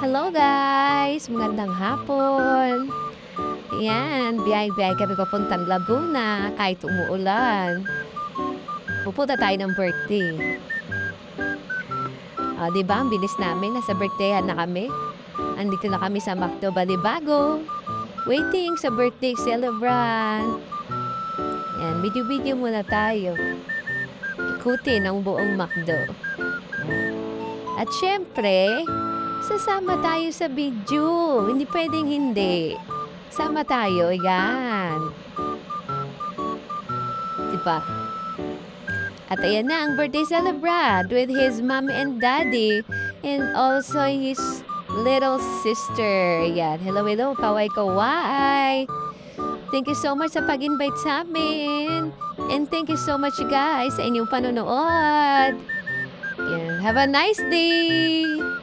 Hello guys! Magandang hapon. Ayan, biyay-biyay kami papuntang Laguna kahit umuulan. Pupunta tayo ng birthday. 'Di ba ang bilis namin, nasa birthday-han na kami. Andito na kami sa McDo Balibago, waiting sa birthday celebrant. Ayan, video-video muna tayo. Ikutin ang buong McDo. At siyempre, sasama tayo sa video. Hindi puwedeng hindi. Sama tayo, yan. 'Di ba? At ayan na ang birthday celebrant with his mommy and daddy and also his little sister. Yan. Hello, hello. Kaway-kaway. Thank you so much sa pag-invite sa amin. And thank you so much guys sa inyong panonood. Yan. Have a nice day!